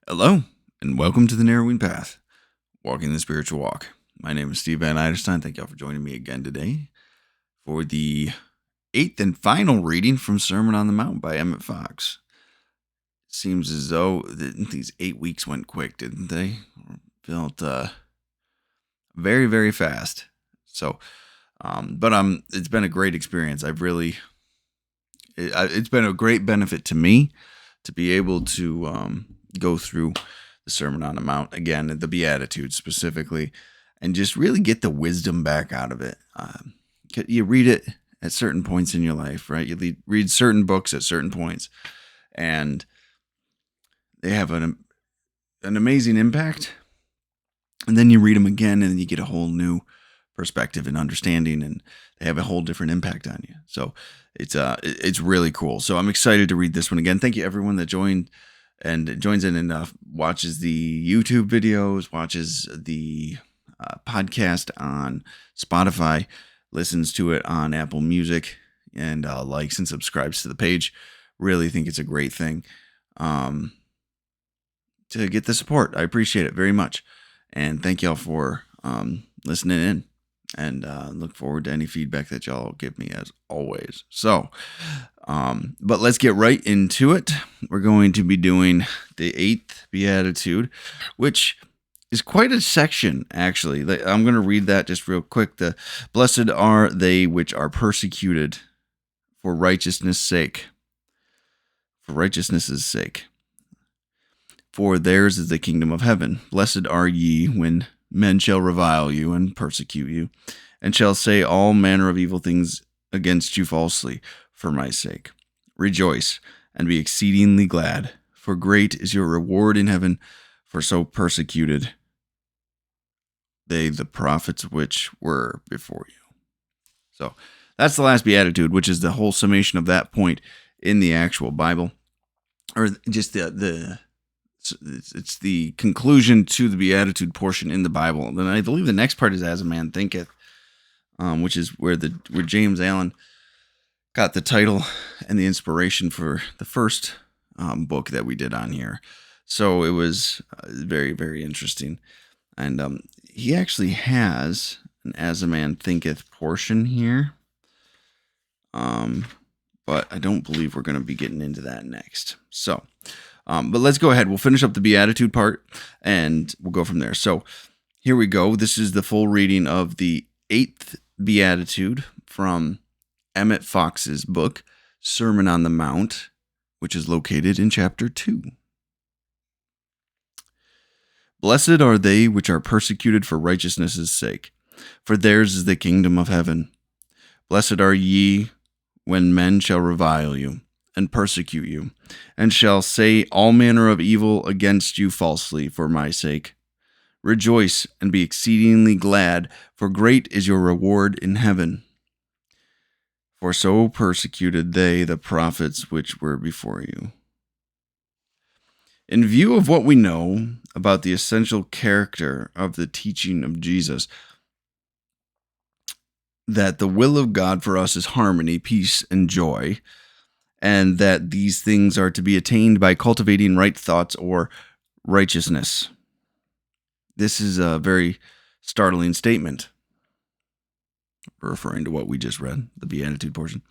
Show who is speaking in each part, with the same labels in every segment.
Speaker 1: Hello, and welcome to the Narrowing Path, Walking the Spiritual Walk. My name is Steve Van Eiderstein. Thank y'all for joining me again today for the eighth and final reading from Sermon on the Mount by Emmet Fox. Seems as though these 8 weeks went quick, didn't they? Felt very, very fast. So, but it's been a great experience. It's been a great benefit to me to be able to go through the Sermon on the Mount again, the Beatitude specifically, and just really get the wisdom back out of it. You read it at certain points in your life, right? You read certain books at certain points, and they have an amazing impact. And then you read them again, and you get a whole new perspective and understanding, and they have a whole different impact on you. So it's really cool. So I'm excited to read this one again. Thank you everyone that joins in and watches the YouTube videos, watches the podcast on Spotify, listens to it on Apple Music, and likes and subscribes to the page. Really think it's a great thing to get the support. I appreciate it very much. And thank y'all for listening in, and look forward to any feedback that y'all give me as always. So, but let's get right into it. We're going to be doing the 8th Beatitude, which is quite a section, actually. I'm going to read that just real quick. The blessed are they which are persecuted for righteousness' sake. For righteousness' sake. For theirs is the kingdom of heaven. Blessed are ye when men shall revile you and persecute you, and shall say all manner of evil things against you falsely for my sake. Rejoice and be exceedingly glad, for great is your reward in heaven, for so persecuted they the prophets which were before you. So that's the last Beatitude, which is the whole summation of that point in the actual Bible, or just it's the conclusion to the Beatitude portion in the Bible. And then I believe the next part is as a man thinketh, which is where James Allen got the title and the inspiration for the first book that we did on here. So it was very, very interesting. And he actually has an as a man thinketh portion here. But I don't believe we're going to be getting into that next. So, but let's go ahead. We'll finish up the Beatitude part, and we'll go from there. So here we go. This is the full reading of the 8th Beatitude from Emmet Fox's book, Sermon on the Mount, which is located in chapter 2. Blessed are they which are persecuted for righteousness' sake, for theirs is the kingdom of heaven. Blessed are ye when men shall revile you and persecute you, and shall say all manner of evil against you falsely for my sake. Rejoice and be exceedingly glad, for great is your reward in heaven. For so persecuted they the prophets which were before you. In view of what we know about the essential character of the teaching of Jesus, that the will of God for us is harmony, peace, and joy, and that these things are to be attained by cultivating right thoughts or righteousness. This is a very startling statement, referring to what we just read, the Beatitude portion.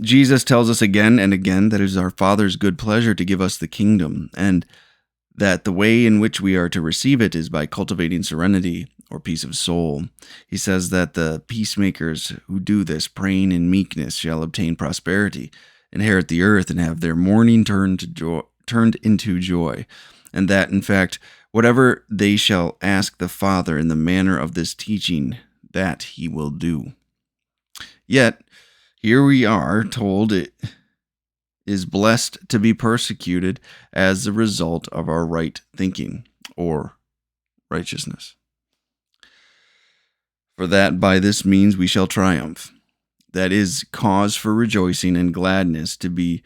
Speaker 1: Jesus tells us again and again that it is our Father's good pleasure to give us the kingdom, and that the way in which we are to receive it is by cultivating serenity or peace of soul. He says that the peacemakers who do this, praying in meekness, shall obtain prosperity, inherit the earth, and have their mourning turned into joy, and that, in fact, whatever they shall ask the Father in the manner of this teaching, that he will do. Yet, here we are told it is blessed to be persecuted as the result of our right thinking, or righteousness. For that by this means we shall triumph. That is cause for rejoicing and gladness to be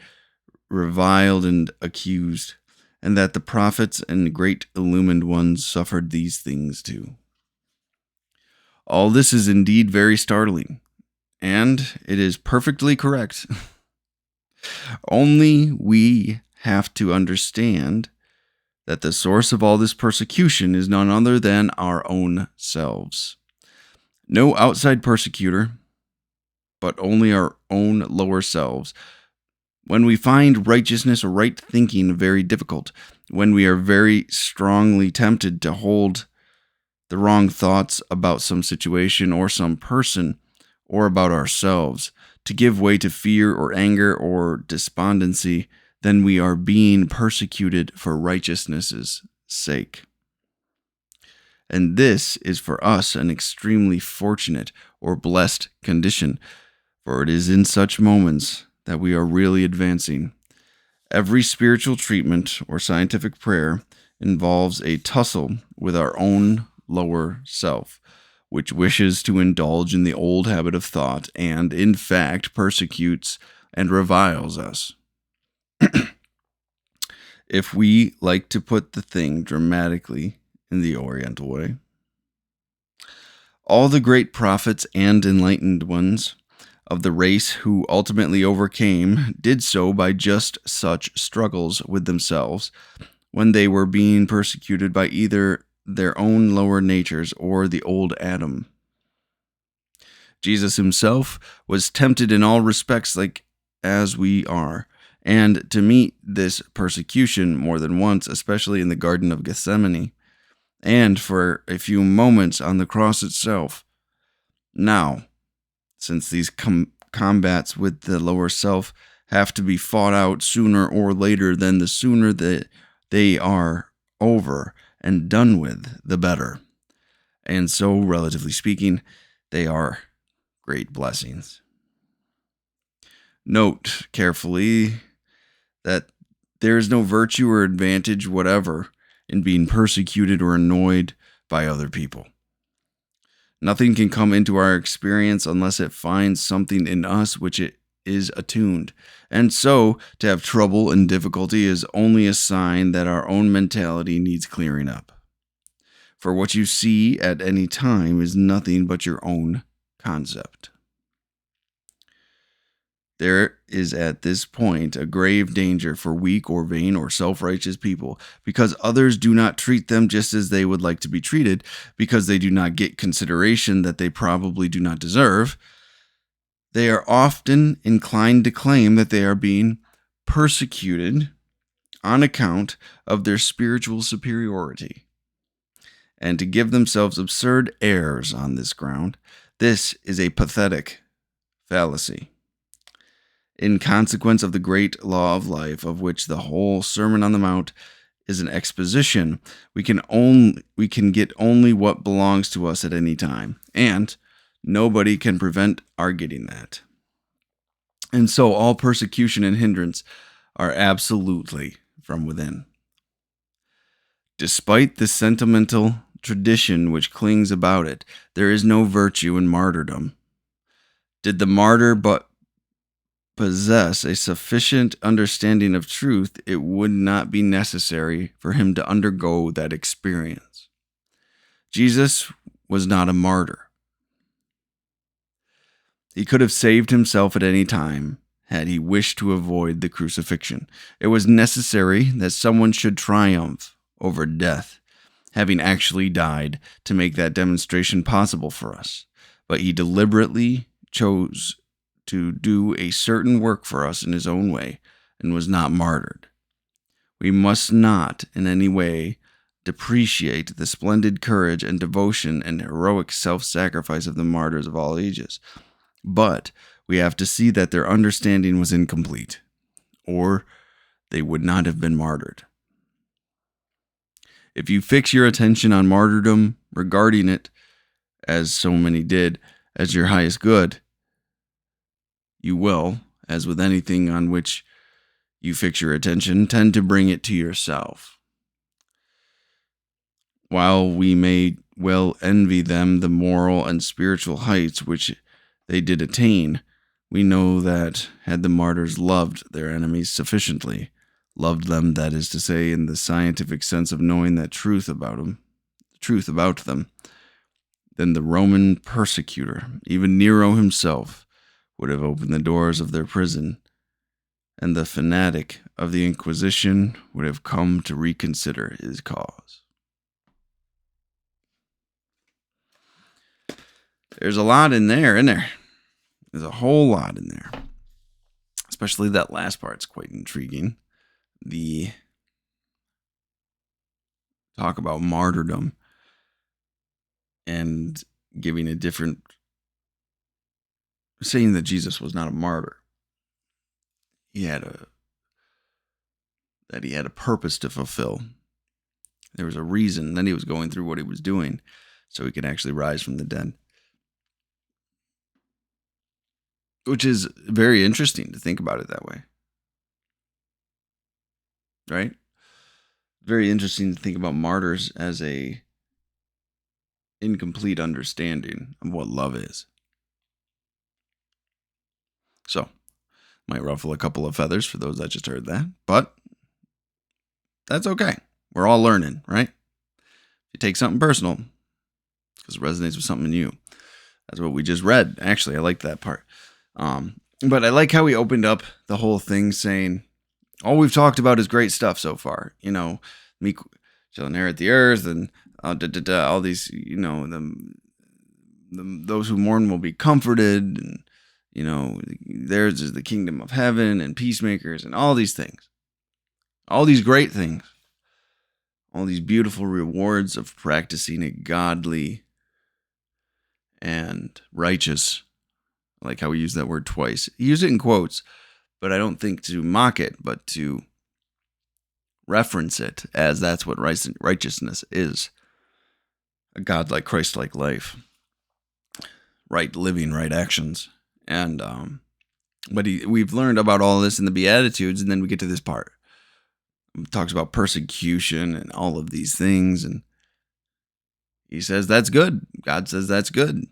Speaker 1: reviled and accused, and that the prophets and great illumined ones suffered these things too. All this is indeed very startling, and it is perfectly correct. Only we have to understand that the source of all this persecution is none other than our own selves. No outside persecutor, but only our own lower selves. When we find righteousness or right thinking very difficult, when we are very strongly tempted to hold the wrong thoughts about some situation or some person or about ourselves, to give way to fear or anger or despondency, then we are being persecuted for righteousness' sake. And this is for us an extremely fortunate or blessed condition, for it is in such moments that we are really advancing. Every spiritual treatment or scientific prayer involves a tussle with our own lower self, which wishes to indulge in the old habit of thought and, in fact, persecutes and reviles us. If we like to put the thing dramatically in the Oriental way, all the great prophets and enlightened ones of the race who ultimately overcame did so by just such struggles with themselves when they were being persecuted by either their own lower natures or the old Adam. Jesus himself was tempted in all respects like as we are, and to meet this persecution more than once, especially in the Garden of Gethsemane, and for a few moments on the cross itself. Now, since these combats with the lower self have to be fought out sooner or later, then the sooner that they are over and done with, the better. And so, relatively speaking, they are great blessings. Note carefully that there is no virtue or advantage whatever in being persecuted or annoyed by other people. Nothing can come into our experience unless it finds something in us which it is attuned. And so, to have trouble and difficulty is only a sign that our own mentality needs clearing up. For what you see at any time is nothing but your own concept. There is at this point a grave danger for weak or vain or self-righteous people, because others do not treat them just as they would like to be treated, because they do not get consideration that they probably do not deserve. They are often inclined to claim that they are being persecuted on account of their spiritual superiority, and to give themselves absurd airs on this ground. This is a pathetic fallacy. In consequence of the great law of life, of which the whole Sermon on the Mount is an exposition, we can get only what belongs to us at any time, and nobody can prevent our getting that. And so all persecution and hindrance are absolutely from within. Despite the sentimental tradition which clings about it, there is no virtue in martyrdom. Did the martyr but possess a sufficient understanding of truth, it would not be necessary for him to undergo that experience. Jesus was not a martyr. He could have saved himself at any time had he wished to avoid the crucifixion. It was necessary that someone should triumph over death, having actually died, to make that demonstration possible for us. But he deliberately chose to do a certain work for us in his own way, and was not martyred. We must not in any way depreciate the splendid courage and devotion and heroic self-sacrifice of the martyrs of all ages, but we have to see that their understanding was incomplete, or they would not have been martyred. If you fix your attention on martyrdom, regarding it, as so many did, as your highest good, you will, as with anything on which you fix your attention, tend to bring it to yourself. While we may well envy them the moral and spiritual heights which they did attain, we know that had the martyrs loved their enemies sufficiently, loved them, that is to say, in the scientific sense of knowing that truth about them, then the Roman persecutor, even Nero himself, would have opened the doors of their prison, and the fanatic of the Inquisition would have come to reconsider his cause. There's a lot in there, isn't there? There's a whole lot in there. Especially that last part's quite intriguing. The talk about martyrdom and giving a different, saying that Jesus was not a martyr. He had a purpose to fulfill. There was a reason that he was going through what he was doing so he could actually rise from the dead. Which is very interesting to think about it that way. Right? Very interesting to think about martyrs as a incomplete understanding of what love is. So, might ruffle a couple of feathers for those that just heard that, but that's okay. We're all learning, right? If you take something personal, it's because it resonates with something in you. That's what we just read. Actually, I like that part. But I like how he opened up the whole thing saying, all we've talked about is great stuff so far. You know, me shall inherit the earth and all these, you know, those who mourn will be comforted, and, you know, theirs is the kingdom of heaven, and peacemakers, and all these things. All these great things. All these beautiful rewards of practicing a godly and righteous. I like how he used that word twice. He used it in quotes, but I don't think to mock it, but to reference it as that's what righteousness is. A godlike, Christ-like life. Right living, right actions. And but we've learned about all this in the Beatitudes, and then we get to this part. It talks about persecution and all of these things, and he says that's good. God says that's good.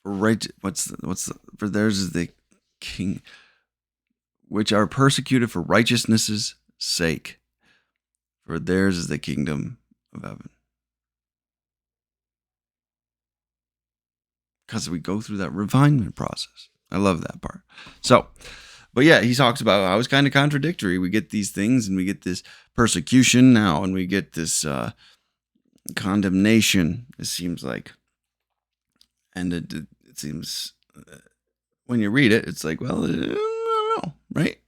Speaker 1: For theirs is the king, which are persecuted for righteousness' sake. For theirs is the kingdom of heaven. Because we go through that refinement process. I love that part. So, but yeah, he talks about how it's kind of contradictory. We get these things, and we get this persecution now, and we get this condemnation, it seems like. And it seems, when you read it, it's like, well, I don't know, right?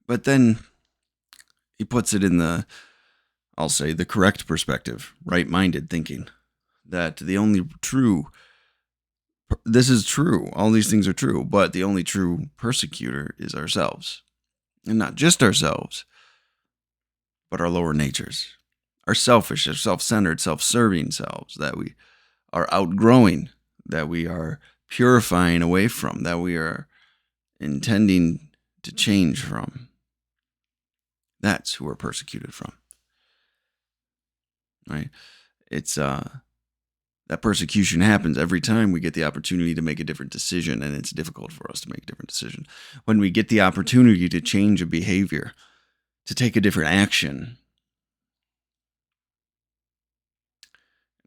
Speaker 1: But then he puts it in the, I'll say, the correct perspective, right-minded thinking, that the only true, this is true, all these things are true, but the only true persecutor is ourselves. And not just ourselves, but our lower natures, our selfish, our self-centered, self-serving selves that we are outgrowing, that we are purifying away from, that we are intending to change from. That's who we're persecuted from. Right? It's that persecution happens every time we get the opportunity to make a different decision, and it's difficult for us to make a different decision. When we get the opportunity to change a behavior, to take a different action,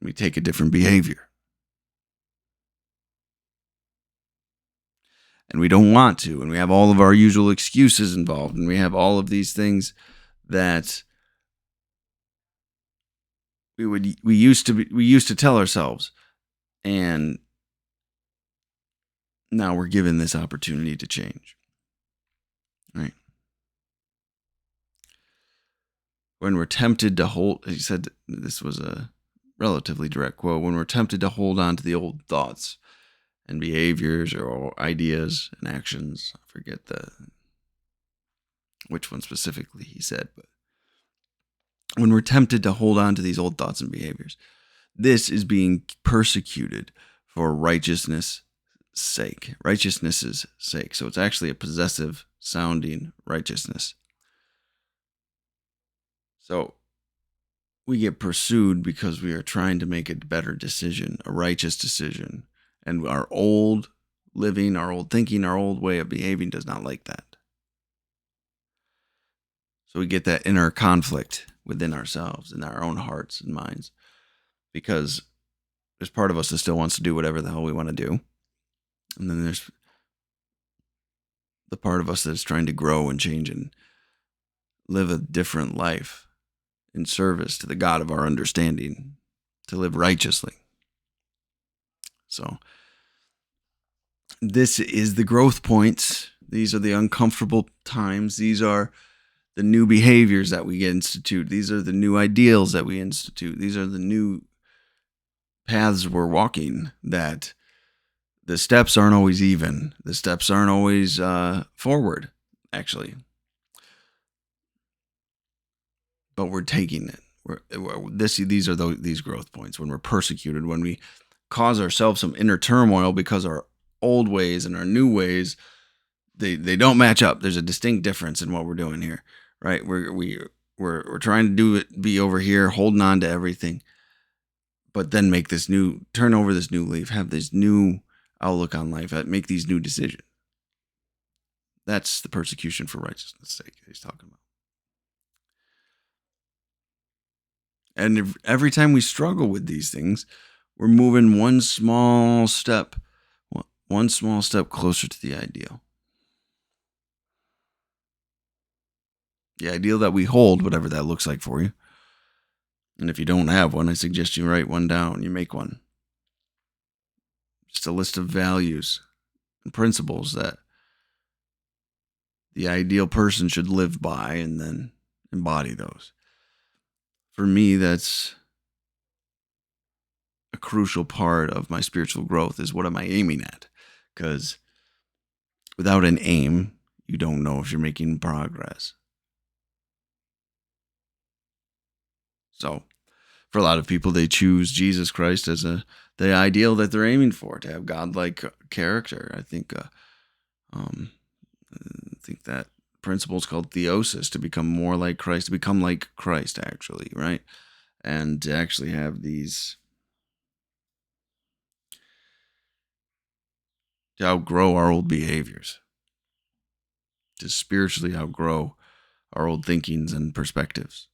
Speaker 1: we take a different behavior. And we don't want to, and we have all of our usual excuses involved, and we have all of these things that we used to tell ourselves, and now we're given this opportunity to change. Right? When we're tempted to hold, he said, this was a relatively direct quote, when we're tempted to hold on to the old thoughts and behaviors or ideas and actions, I forget which one specifically he said, but when we're tempted to hold on to these old thoughts and behaviors, this is being persecuted for righteousness' sake. Righteousness' sake. So it's actually a possessive sounding righteousness. So we get pursued because we are trying to make a better decision, a righteous decision. And our old living, our old thinking, our old way of behaving does not like that. So we get that inner conflict within ourselves, in our own hearts and minds, because there's part of us that still wants to do whatever the hell we want to do. And then there's the part of us that's trying to grow and change and live a different life in service to the God of our understanding, to live righteously. So this is the growth points. These are the uncomfortable times. These are the new behaviors that we institute. These are the new ideals that we institute. These are the new paths we're walking, that the steps aren't always even. The steps aren't always forward, actually. But we're taking it. These are these growth points when we're persecuted, when we cause ourselves some inner turmoil because our old ways and our new ways, they don't match up. There's a distinct difference in what we're doing here, right? We're trying to do it, be over here, holding on to everything, but then turn over this new leaf, have this new outlook on life, make these new decisions. That's the persecution for righteousness' sake he's talking about. And every time we struggle with these things, we're moving one small step closer to the ideal. The ideal that we hold, whatever that looks like for you. And if you don't have one, I suggest you write one down. You make one. Just a list of values and principles that the ideal person should live by, and then embody those. For me, that's a crucial part of my spiritual growth, is what am I aiming at? Because without an aim, you don't know if you're making progress. So for a lot of people, they choose Jesus Christ as the ideal that they're aiming for, to have godlike character. I think that principle is called theosis, to become more like Christ, to become like Christ, actually, right? And to actually have these, to outgrow our old behaviors, to spiritually outgrow our old thinkings and perspectives.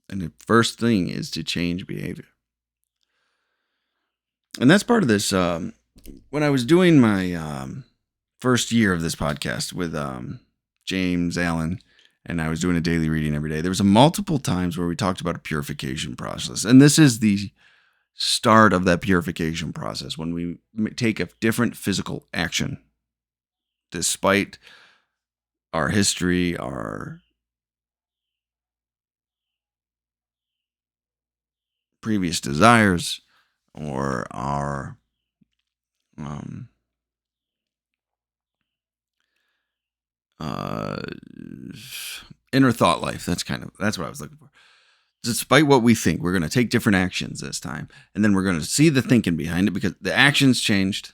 Speaker 1: And the first thing is to change behavior. And that's part of this. When I was doing my first year of this podcast with James Allen, and I was doing a daily reading every day, there was a multiple times where we talked about a purification process. And this is the start of that purification process, when we take a different physical action, despite our history, our previous desires, or our inner thought life. That's what I was looking for. Despite what we think, we're going to take different actions this time, and then we're going to see the thinking behind it, because the actions changed.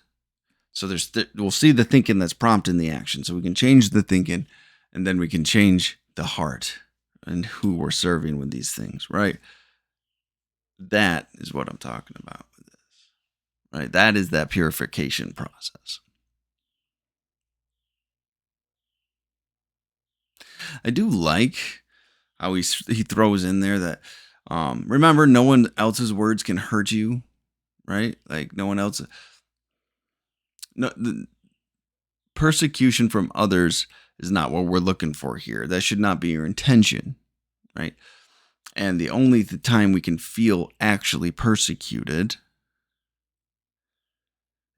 Speaker 1: So we'll see the thinking that's prompting the action. So we can change the thinking, and then we can change the heart and who we're serving with these things, right? That is what I'm talking about with this, right? That is that purification process. I do like how he throws in there that, remember, no one else's words can hurt you, right? Like no one else. No, the persecution from others is not what we're looking for here. That should not be your intention, right? And the only time we can feel actually persecuted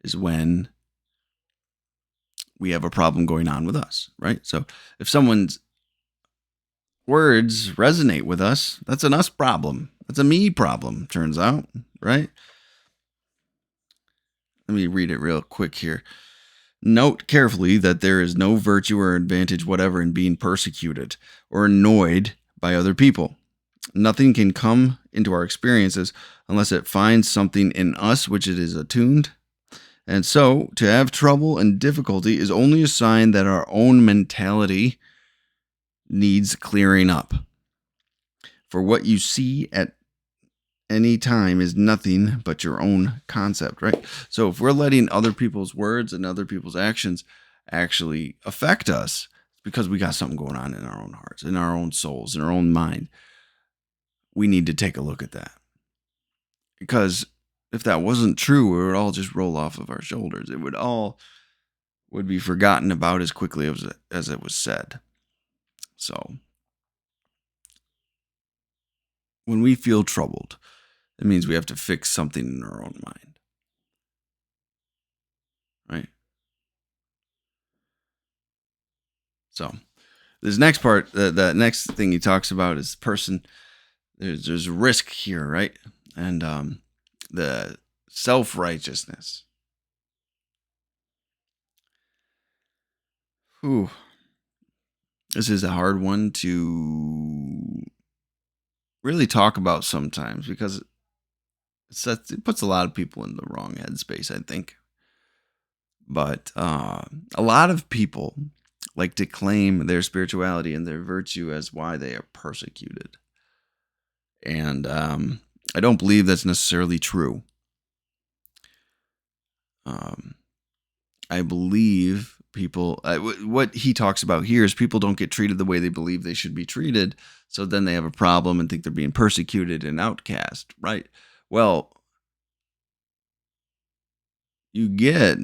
Speaker 1: is when we have a problem going on with us, right? So if someone's words resonate with us, that's an us problem. That's a me problem, turns out, right? Let me read it real quick here. Note carefully that there is no virtue or advantage whatever in being persecuted or annoyed by other people. Nothing can come into our experiences unless it finds something in us which it is attuned. And so, to have trouble and difficulty is only a sign that our own mentality needs clearing up. For what you see at any time is nothing but your own concept, right? So if we're letting other people's words and other people's actions actually affect us, it's because we got something going on in our own hearts, in our own souls, in our own mind. We need to take a look at that. Because if that wasn't true, it would all just roll off of our shoulders. It would be forgotten about as quickly as it was said. So when we feel troubled, it means we have to fix something in our own mind, right? So this next part, the next thing he talks about is person. There's risk here, right? And the self-righteousness. Whew. This is a hard one to really talk about sometimes because it puts a lot of people in the wrong headspace, I think. But a lot of people like to claim their spirituality and their virtue as why they are persecuted. And I don't believe that's necessarily true. I believe people, what he talks about here is people don't get treated the way they believe they should be treated. So then they have a problem and think they're being persecuted and outcast, right? Well, you get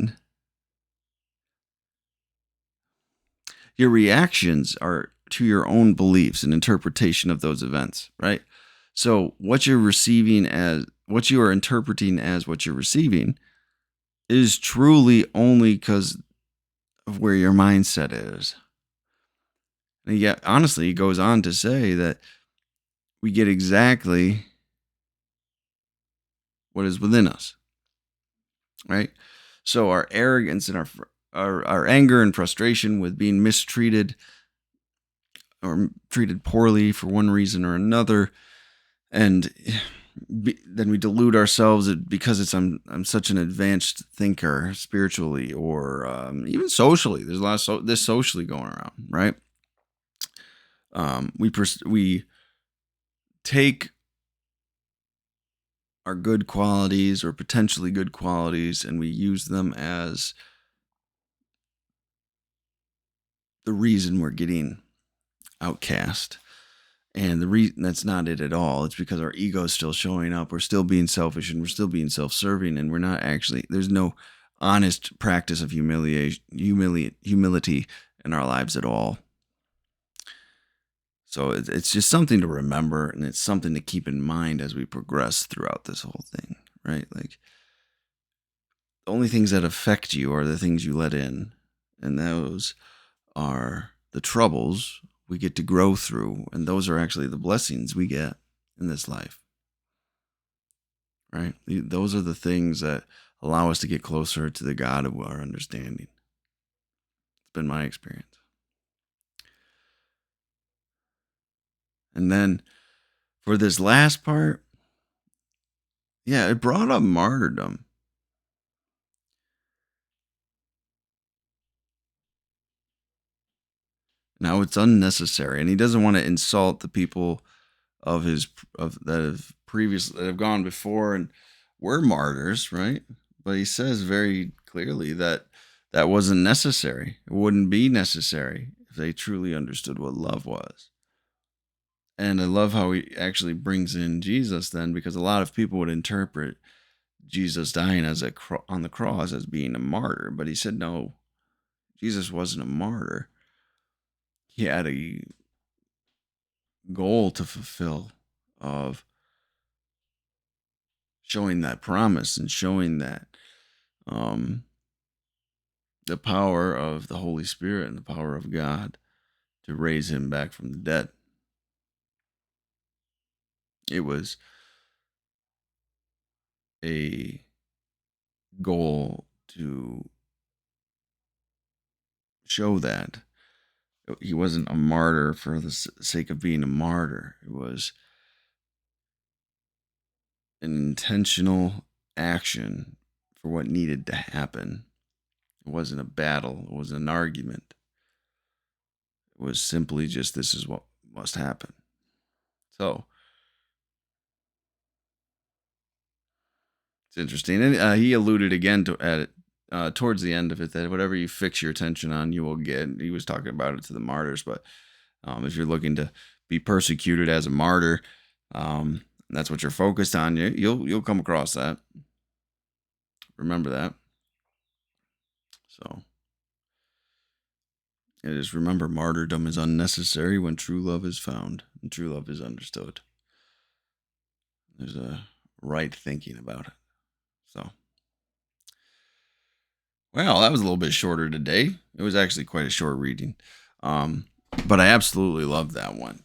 Speaker 1: your reactions are to your own beliefs and interpretation of those events, right? So what you're receiving as what you are interpreting as what you're receiving is truly only because of where your mindset is. And yet, honestly, he goes on to say that we get exactly what is within us, right? So our arrogance and our anger and frustration with being mistreated or treated poorly for one reason or another, and then we delude ourselves because I'm such an advanced thinker spiritually or even socially. There's a lot of this socially going around, right? We take our good qualities or potentially good qualities and we use them as the reason we're getting outcast. And the reason that's not it at all. It's because our ego is still showing up. We're still being selfish and we're still being self-serving, and we're not actually. There's no honest practice of humility in our lives at all. So it's just something to remember, and it's something to keep in mind as we progress throughout this whole thing, right? Like the only things that affect you are the things you let in, and those are the troubles we get to grow through, and those are actually the blessings we get in this life, right? Those are the things that allow us to get closer to the God of our understanding. It's been my experience. And then for this last part, yeah, it brought up martyrdom. Now it's unnecessary, and he doesn't want to insult the people of that have gone before and were martyrs, right? But he says very clearly that that wasn't necessary. It wouldn't be necessary if they truly understood what love was. And I love how he actually brings in Jesus then, because a lot of people would interpret Jesus dying on the cross as being a martyr, but he said no. Jesus wasn't a martyr. He had a goal to fulfill of showing that promise and showing that the power of the Holy Spirit and the power of God to raise him back from the dead. It was a goal to show that he wasn't a martyr for the sake of being a martyr. It was an intentional action for what needed to happen. It wasn't a battle. It wasn't an argument. It was simply just, this is what must happen. So it's interesting. And he alluded again towards the end of it that whatever you fix your attention on, you will get. He was talking about it to the martyrs, but if you're looking to be persecuted as a martyr, that's what you're focused on. You'll come across that. remember that. So it is, remember, martyrdom is unnecessary when true love is found and true love is understood. There's a right thinking about it. So, well, that was a little bit shorter today. It was actually quite a short reading. But I absolutely love that one.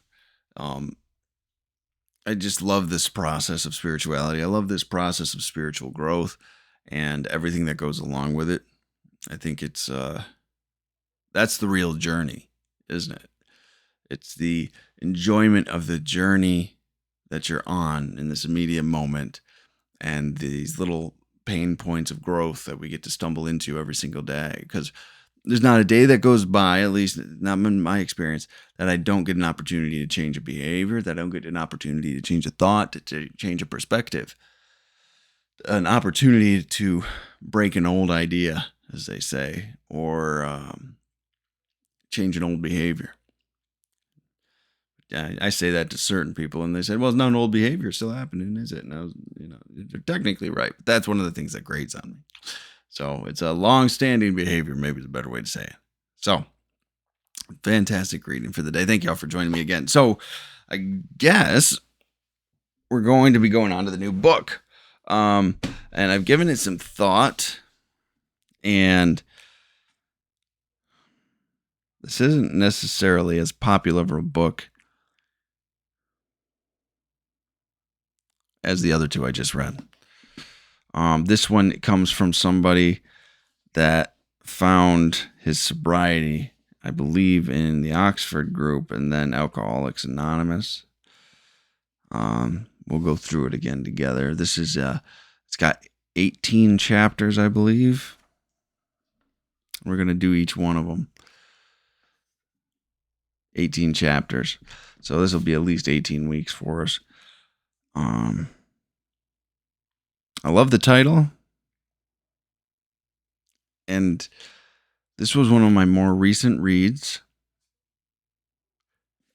Speaker 1: I just love this process of spirituality. I love this process of spiritual growth and everything that goes along with it. I think it's that's the real journey, isn't it? It's the enjoyment of the journey that you're on in this immediate moment and these little pain points of growth that we get to stumble into every single day. Because there's not a day that goes by, at least not in my experience, that I don't get an opportunity to change a behavior, that I don't get an opportunity to change a thought, to change a perspective, an opportunity to break an old idea, as they say, or change an old behavior. I say that to certain people, and they said, "Well, it's not an old behavior still happening, is it?" And I was, they're technically right, but that's one of the things that grates on me. So it's a long-standing behavior, maybe is a better way to say it. So, fantastic reading for the day. Thank y'all for joining me again. So, I guess we're going to be going on to the new book, and I've given it some thought, and this isn't necessarily as popular of a book as the other two I just read. This one comes from somebody that found his sobriety, I believe, in the Oxford group and then Alcoholics Anonymous. We'll go through it again together. This is it's got 18 chapters, I believe. We're going to do each one of them. 18 chapters. So this will be at least 18 weeks for us. I love the title. And this was one of my more recent reads.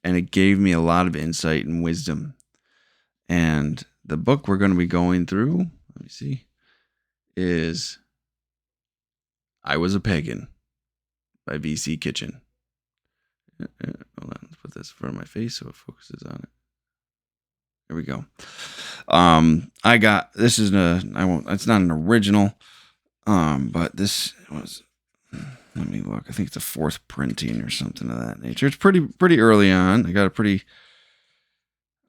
Speaker 1: And it gave me a lot of insight and wisdom. And the book we're going to be going through, let me see, is I Was a Pagan by V.C. Kitchen. Hold on, let's put this in front of my face so it focuses on it. There we go. I got, this is it's not an original, but this was, let me look. I think it's a fourth printing or something of that nature. It's pretty early on. I got a pretty,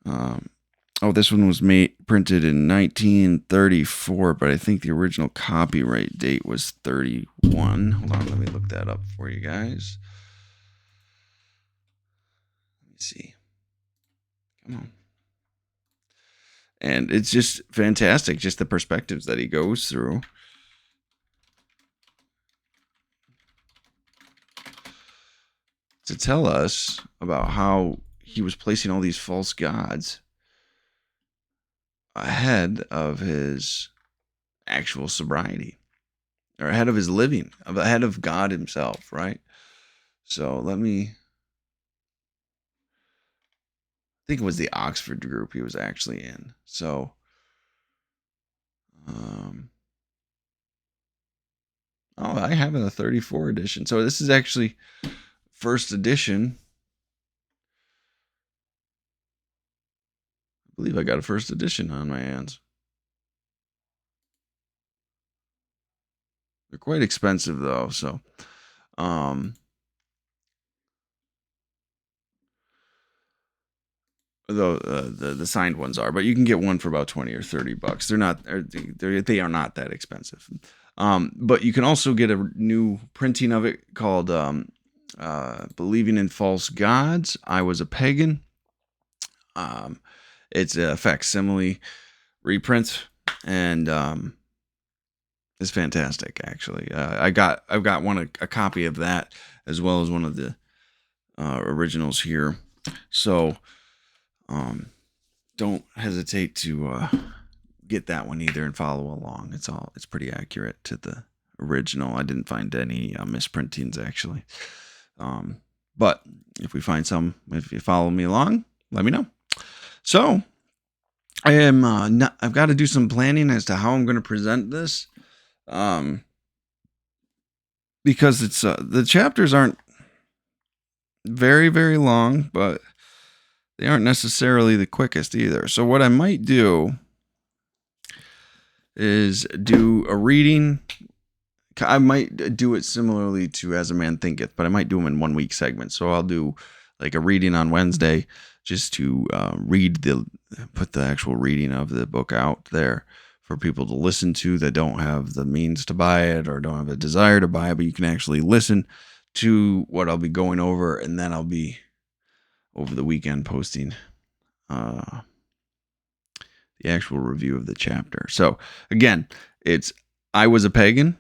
Speaker 1: this one was printed in 1934, but I think the original copyright date was 31. Hold on, let me look that up for you guys. Let me see. Come on. And it's just fantastic, just the perspectives that he goes through. To tell us about how he was placing all these false gods ahead of his actual sobriety, or ahead of his living, ahead of God himself, right? So I think it was the Oxford group he was actually in. So, I have a 34 edition. So this is actually first edition. I believe I got a first edition on my hands. They're quite expensive though, so though the signed ones are, but you can get one for about $20 or $30. They are not that expensive. But you can also get a new printing of it called Believing in False Gods. I Was a Pagan. It's a facsimile reprint, and it's fantastic. Actually, I've got a copy of that as well as one of the originals here. So don't hesitate to get that one either and follow along. It's pretty accurate to the original. I didn't find any misprintings actually. But if we find some, if you follow me along, let me know. So I am I've got to do some planning as to how I'm going to present this. Because it's the chapters aren't very, very long, but they aren't necessarily the quickest either. So what I might do is do a reading. I might do it similarly to As a Man Thinketh, but I might do them in 1 week segments. So I'll do like a reading on Wednesday just to put the actual reading of the book out there for people to listen to that don't have the means to buy it or don't have a desire to buy it, but you can actually listen to what I'll be going over, and then I'll be over the weekend posting the actual review of the chapter. So again, it's I Was a Pagan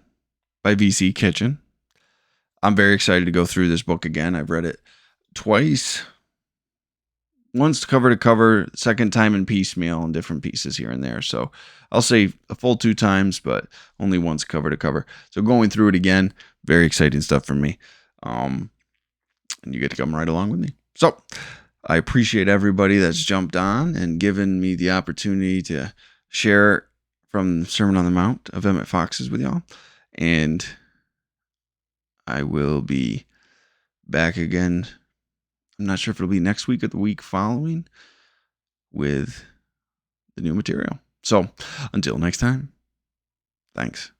Speaker 1: by VC Kitchen. I'm very excited to go through this book again. I've read it twice. Once cover to cover, second time in piecemeal and different pieces here and there. So I'll say a full 2 times, but only once cover to cover. So going through it again, very exciting stuff for me. And you get to come right along with me. So I appreciate everybody that's jumped on and given me the opportunity to share from Sermon on the Mount of Emmet Foxes with y'all. And I will be back again. I'm not sure if it'll be next week or the week following with the new material. So until next time, thanks.